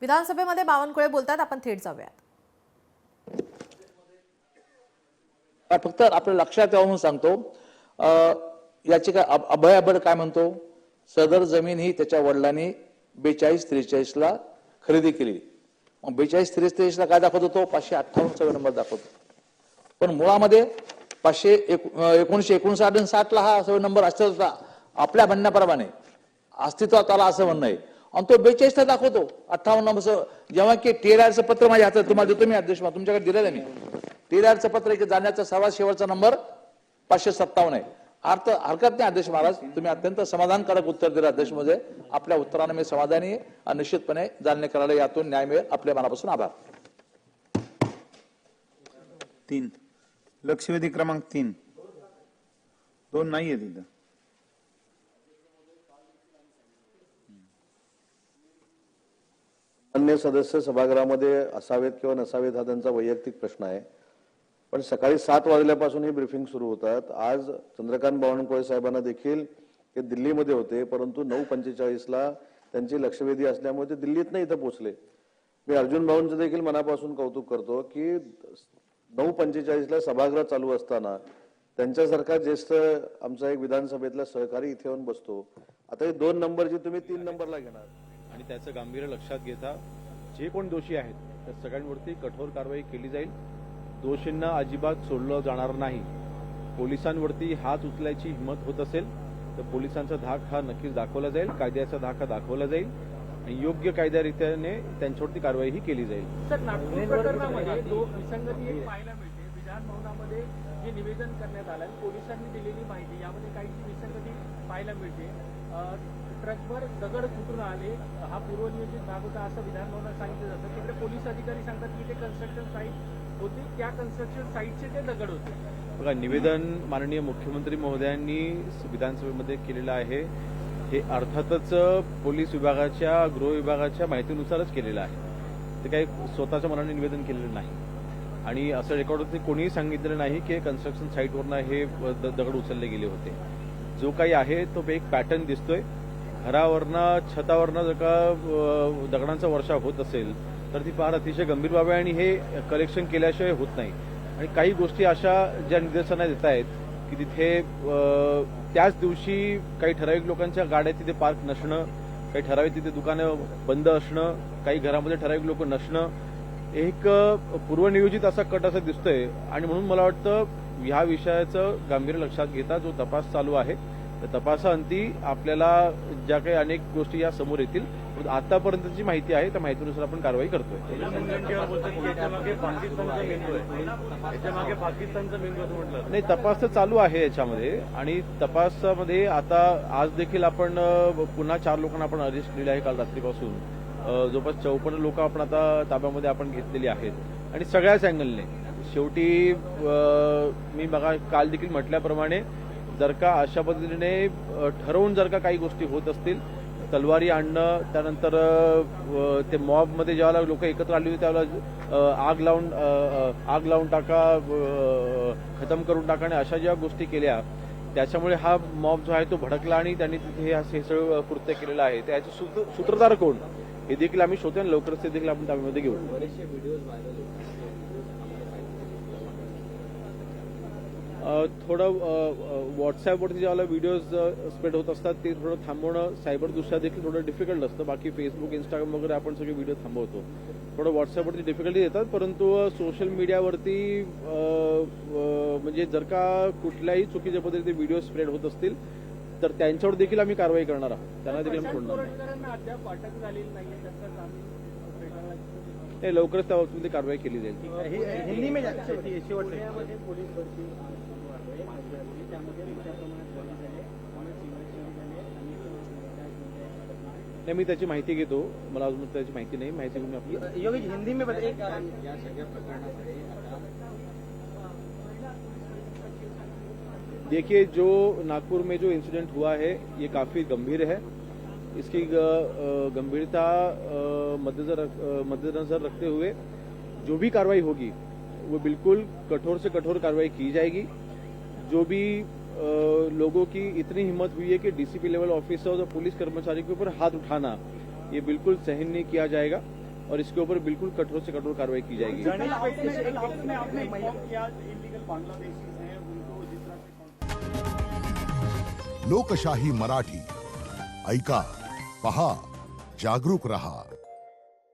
विधानसभेमध्ये बावनकुळे बोलतात, आपण थेट जाऊयात. फक्त आपल्या लक्षात यावं म्हणून सांगतो, याची काय अभय अबड काय म्हणतो, सदर जमीन ही त्याच्या वडिलांनी 42-43 खरेदी केली. मग 42-43 काय दाखवतो तो 558 नंबर दाखवतो. पण मुळामध्ये 1959 आणि 60 हा सर्व नंबर अस्तित्वात होता. आपल्या म्हणण्याप्रमाणे अस्तित्वात आला असं म्हणणं आहे. आणि तो 42 दाखवतो 58 नंबर. जेव्हा की TRIचं पत्र माझ्या हातात तुम्हाला देतो मी अध्यक्ष, तुमच्याकडे दिलेलं आहे मी. TRIचं पत्र जाण्याचा सर्वात शेवटचा नंबर 557 आहे. हरकत नाही अध्यक्ष महाराज, तुम्ही अत्यंत समाधानकारक उत्तर दिलं अध्यक्ष महोदय. आपल्या उत्तराने मी समाधानी आहे आणि निश्चितपणे जाणणे करायला यातून न्याय मिळेल. आपल्या मनापासून आभार. 3 लक्षवेधी क्रमांक 3 2 नाहीये तिथं. अन्य सदस्य सभागृहामध्ये असावेत किंवा नसावेत हा त्यांचा वैयक्तिक प्रश्न आहे. पण सकाळी 7 वाजल्यापासून ही ब्रीफिंग सुरू होतात. आज चंद्रकांत बावनकुळे साहेबांना देखील ते दिल्लीमध्ये होते, परंतु 9:45 त्यांची लक्षवेधी असल्यामुळे ते दिल्लीतनं इथं पोहोचले. मी अर्जुन भाऊंचं देखील मनापासून कौतुक करतो की 9:45 सभागृह चालू असताना त्यांच्यासारखा ज्येष्ठ आमचा एक विधानसभेतला सहकारी इथे येऊन बसतो. आता हे 2 नंबरची तुम्ही 3 नंबरला घेणार आणि त्याचं गांभीर्य लक्षात घेता जे कोण दोषी आहेत त्या सगळ्यांवरती कठोर कारवाई केली जाईल. दोषींना अजिबात सोडलं जाणार नाही. पोलिसांवरती हात उचलायची हिंमत होत असेल तर पोलिसांचा धाक हा नक्कीच दाखवला जाईल, कायद्याचा धाक हा दाखवला जाईल आणि योग्य कायद्यारीत्याने त्यांच्यावरती कारवाईही केली जाईल. सर, नागपूर प्रकरणामध्ये विसंगती एक पाहायला मिळते. विधान भवनामध्ये जे निवेदन करण्यात आलं पोलिसांनी दिलेली माहिती यामध्ये काही विसंगती पाहायला मिळते. ट्रकवर दगड कुठून आले हा पूर्वनियोजित भाग होता असं विधान भवनात सांगितलं जातं. तिकडे पोलीस अधिकारी सांगतात की ते कन्स्ट्रक्शन साईट होती, त्या कन्स्ट्रक्शन साईटचे ते दगड होते. बघा, निवेदन माननीय मुख्यमंत्री महोदयांनी विधानसभेमध्ये केलेलं आहे. हे अर्थातच पोलीस विभागाच्या गृह विभागाच्या माहितीनुसारच केलेलं आहे. ते काही स्वतःच्या मनाने निवेदन केलेलं नाही आणि असं रेकॉर्ड कोणीही सांगितलेलं नाही की कन्स्ट्रक्शन साईटवरनं हे दगड उचलले गेले होते. जो काही आहे तो एक पॅटर्न दिसतोय. घरावरनं छतावरनं जर का दगडांचा वर्षाव होत असेल तर ती फार अतिशय गंभीर बाब आहे आणि हे कलेक्शन केल्याशिवाय होत नाही. आणि काही गोष्टी अशा ज्या निदर्शनास येत आहेत की तिथे त्याच दिवशी काही ठराविक लोकांच्या गाड्या तिथे पार्क नसणं, काही ठराविक तिथे दुकानं बंद असणं, काही घरामध्ये ठराविक लोक नसणं, एक पूर्वनियोजित असा कट असा दिसतोय. आणि म्हणून मला वाटतं ह्या विषयाचं गांभीर्य लक्षात घेता जो तपास चालू आहे त्या तपासाअंती आपल्याला ज्या काही अनेक गोष्टी या समोर येतील. आतापर्यंतची माहिती आहे त्या माहितीनुसार आपण कारवाई करतोय. नाही, तपास तर चालू आहे याच्यामध्ये आणि तपासामध्ये आता आज देखील आपण पुन्हा 4 लोकांना आपण अरेस्ट केलेले आहे. काल रात्रीपासून जवळपास 54 लोक आपण आता ताब्यामध्ये आपण घेतलेली आहेत आणि सगळ्याच अँगलने. शेवटी मी बघा काल देखील म्हटल्याप्रमाणे जर का अशा पद्धतीने ठरवून जर का काही गोष्टी होत असतील, तलवारी आणणं, त्यानंतर ते मॉबमध्ये ज्यावेळेला लोक एकत्र आली होती त्यावेळेला आग लावून टाका, खतम करून टाका आणि अशा ज्या गोष्टी केल्या त्याच्यामुळे हा मॉब जो आहे तो भडकला आणि त्यांनी तिथे हे सगळं कृत्य केलेलं आहे. त्याचे सूत्रधार कोण हे देखील आम्ही शोधतो आणि लवकरच ते देखील आपण ताब्यामध्ये घेऊ. थोडं व्हॉट्सअपवरती ज्यावेळेला व्हिडिओज स्प्रेड होत असतात ते थोडं थांबवणं सायबरदृष्ट्या देखील थोडं डिफिकल्ट असतं. बाकी फेसबुक, इंस्टाग्राम वगैरे आपण सगळे व्हिडिओ थांबवतो. थोडं व्हॉट्सअपवरती डिफिकल्टी येतात, परंतु सोशल मीडियावरती म्हणजे जर का कुठल्याही चुकीच्या पद्धतीने व्हिडिओ स्प्रेड होत असतील तर त्यांच्यावर देखील आम्ही कारवाई करणार आहोत. त्यांना देखील अद्याप अटक झालेली नाहीये, त्यांचा जामीन लवकरच त्या बाबतीमध्ये कारवाई केली जाईल. हिंदी में नाही, मी त्याची माहिती घेतो. मला अजून त्याची माहिती नाही. माहिती घेऊन आपली हिंदी में देखिए, जो नागपुर में जो इंसिडेंट हुआ है ये काफी गंभीर है. इसकी गंभीरता मद्देनजर रखते हुए जो भी कार्रवाई होगी वो बिल्कुल कठोर से कठोर कार्रवाई की जाएगी. जो भी लोगों की इतनी हिम्मत हुई है कि डीसीपी लेवल ऑफिसर्स और पुलिस कर्मचारी के ऊपर हाथ उठाना, ये बिल्कुल सहन नहीं किया जाएगा. और इसके ऊपर बिल्कुल कठोर से कठोर कार्रवाई की जाएगी। लोकशाही मराठी ऐका, पहा, जागरूक रहा।